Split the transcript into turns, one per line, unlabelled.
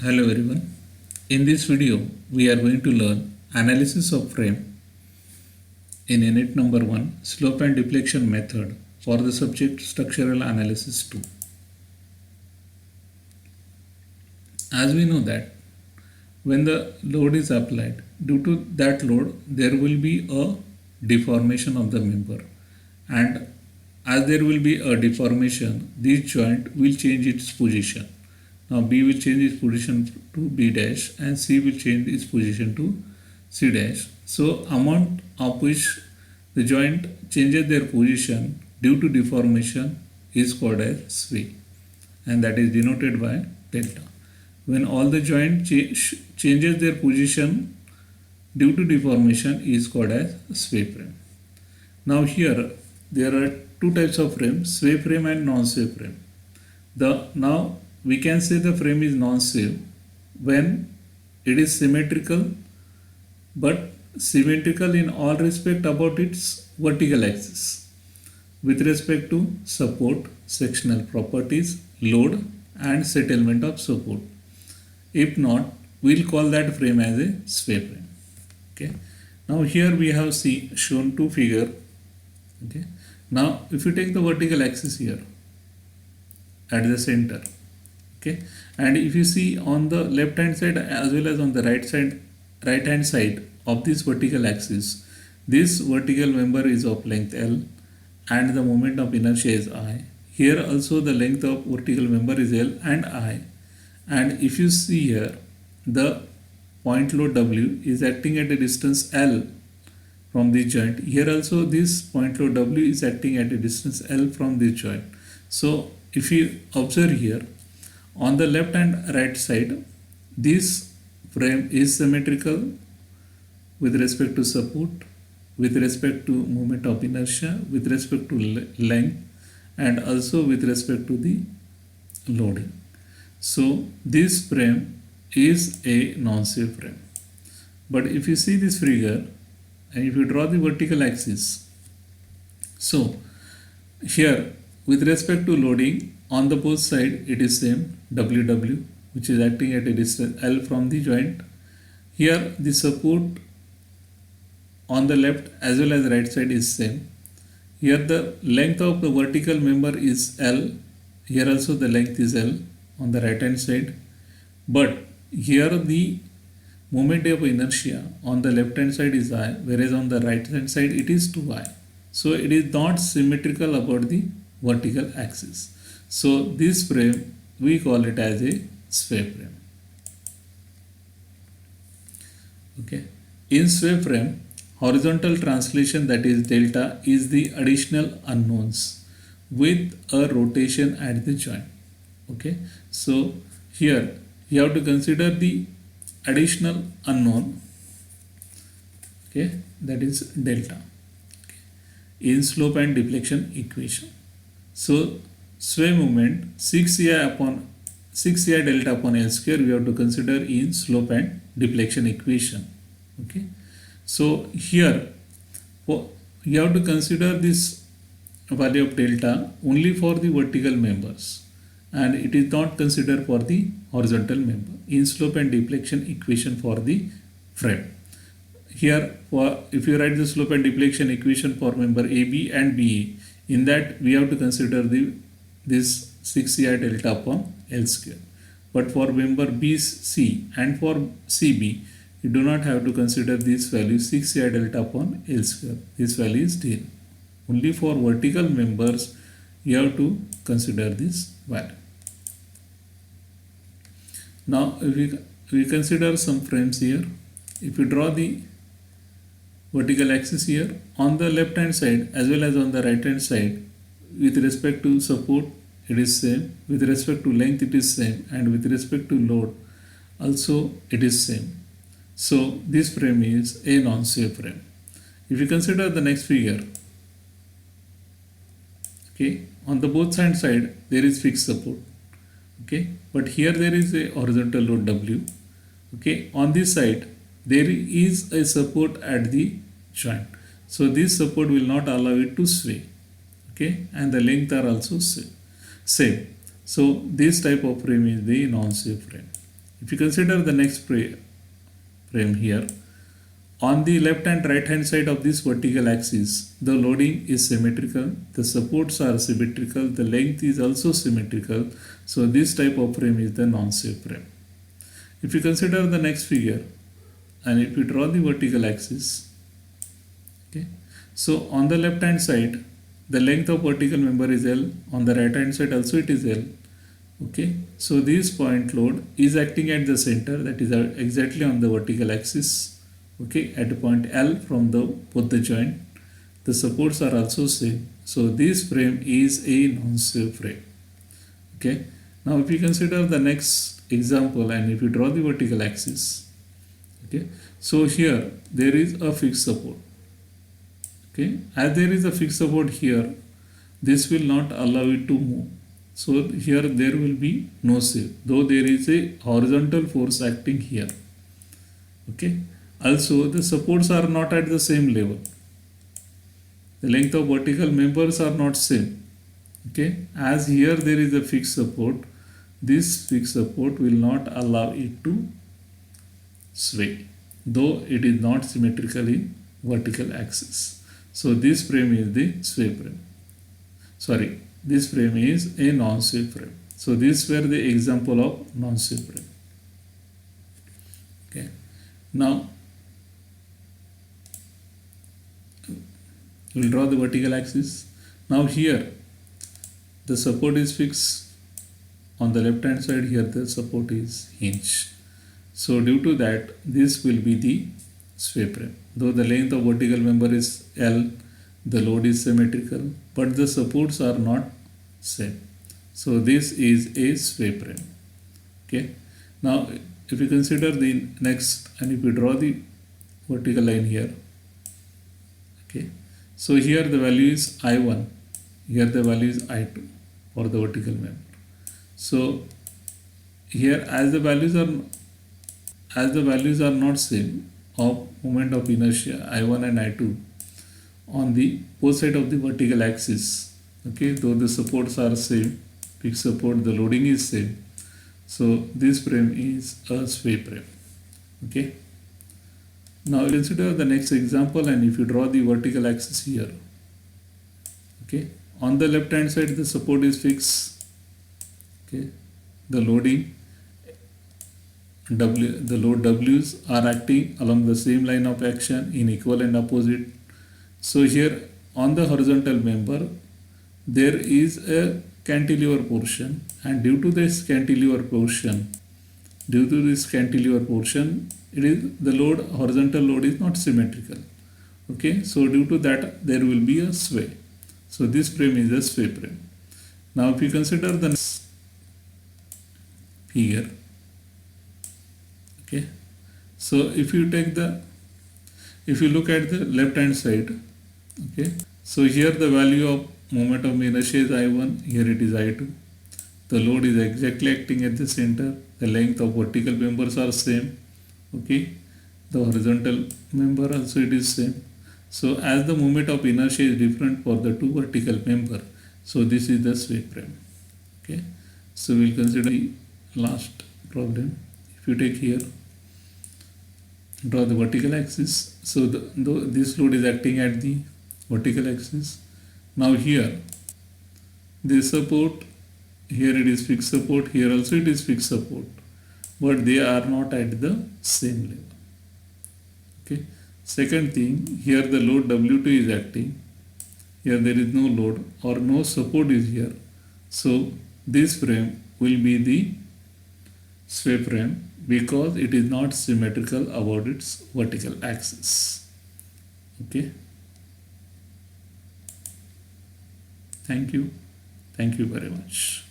Hello everyone. In this video, we are going to learn analysis of frame in unit number 1, slope and deflection method for the subject structural analysis 2. As we know that when the load is applied, due to that load, there will be a deformation of the member, and as there will be a deformation, this joint will change its position. Now B will change its position to B dash and C will change its position to C dash. So amount of which the joint changes their position due to deformation is called as sway, and that is denoted by delta. When all the joint changes their position due to deformation is called as sway frame. Now here there are two types of frame, sway frame and non-sway frame. Now we can say the frame is non-sway when it is symmetrical, but symmetrical in all respect about its vertical axis with respect to support, sectional properties, load and settlement of support. If not, we'll call that frame as a sway frame. Okay. Now here we have shown two figures. Okay. Now if you take the vertical axis here at the center, okay, and if you see on the left hand side as well as on the right hand side of this vertical axis, this vertical member is of length L and the moment of inertia is I. Here also the length of vertical member is L and I, and if you see here, the point load W is acting at a distance L from the joint. Here also this point load W is acting at a distance L from the joint. So if you observe here, on the left and right side, this frame is symmetrical with respect to support, with respect to moment of inertia, with respect to length, and also with respect to the loading. So this frame is a non-sway frame. But if you see this figure and if you draw the vertical axis, so here with respect to loading, on the both side it is same WW, which is acting at a distance L from the joint. Here the support on the left as well as right side is same. Here the length of the vertical member is L. Here also the length is L on the right hand side. But here the moment of inertia on the left hand side is I, whereas on the right hand side it is 2I. So it is not symmetrical about the vertical axis. So this frame we call it as a sway frame. Okay. In sway frame, horizontal translation, that is delta, is the additional unknowns with a rotation at the joint. Okay. So here you have to consider the additional unknown. Okay, that is delta. Okay. In slope and deflection equation. So sway moment 6ci delta upon L square we have to consider in slope and deflection equation. Okay. So here you have to consider this value of delta only for the vertical members, and it is not considered for the horizontal member in slope and deflection equation for the frame. Here if you write the slope and deflection equation for member AB and BE, in that we have to consider this 6ci delta upon L square. But for member BC and for CB, you do not have to consider this value 6ci delta upon L square. This value is 10. Only for vertical members you have to consider this value. Now if we consider some frames here, if you draw the vertical axis here, on the left hand side as well as on the right hand side, with respect to support it is same, with respect to length it is same, and with respect to load also it is same. So this frame is a non-sway frame. If you consider the next figure, okay, on the both side there is fixed support, okay, but here there is a horizontal load W. Okay, on this side there is a support at the joint, so this support will not allow it to sway. Okay, and the length are also same. So this type of frame is the non-sway frame. if you consider the next frame here, on the left and right hand side of this vertical axis, the loading is symmetrical, the supports are symmetrical, the length is also symmetrical. So this type of frame is the non-safe frame. If you consider the next figure, and if you draw the vertical axis, okay, so on the left hand side, the length of vertical member is L, on the right hand side also it is L. Okay, so this point load is acting at the center, that is exactly on the vertical axis. Okay, at a point L from the both the joint, the supports are also same. So this frame is a non-safe frame. Okay, now if you consider the next example and if you draw the vertical axis, okay, so here there is a fixed support. Okay, as there is a fixed support here, this will not allow it to move. So here there will be no safe, though there is a horizontal force acting here. Okay, also the supports are not at the same level. The length of vertical members are not same. Okay, as here there is a fixed support, this fixed support will not allow it to sway, though it is not symmetrically vertical axis. So this frame is the sway frame. Sorry, this frame is a non-safe frame. So these were the example of non-safe frame. Okay, now we'll draw the vertical axis. Now here the support is fixed. On the left hand side here the support is hinged. So due to that, this will be the sway frame. Though the length of vertical member is L, the load is symmetrical, but the supports are not same. So this is a sway frame. Okay. Now if you consider the next and if you draw the vertical line here, okay, so here the value is I1, here the value is I2 for the vertical member. So here as the values are not same of moment of inertia I1 and I2 on the both side of the vertical axis, okay, though the supports are same, fixed support, the loading is same. So this frame is a sway frame. Okay. Now consider the next example and if you draw the vertical axis here, okay, on the left hand side the support is fixed. Okay, the loading the load W's are acting along the same line of action in equal and opposite. So here on the horizontal member there is a cantilever portion, and due to this cantilever portion, it is the load, horizontal load is not symmetrical. Okay, so due to that there will be a sway. So this frame is a sway frame. Now if you consider the next figure, okay, so if you look at the left hand side, okay, so here the value of moment of inertia is I1, here it is I2. The load is exactly acting at the center, the length of vertical members are same, okay, the horizontal member also it is same. So as the moment of inertia is different for the two vertical member, so this is the sway frame. Okay, so we'll consider the last problem. If you take here, draw the vertical axis. So this load is acting at the vertical axis. Now here this support, here it is fixed support, here also it is fixed support, but they are not at the same level. Okay. Second thing, here the load W2 is acting, here there is no load or no support is here. So this frame will be the sway frame because it is not symmetrical about its vertical axis. Okay. Thank you very much.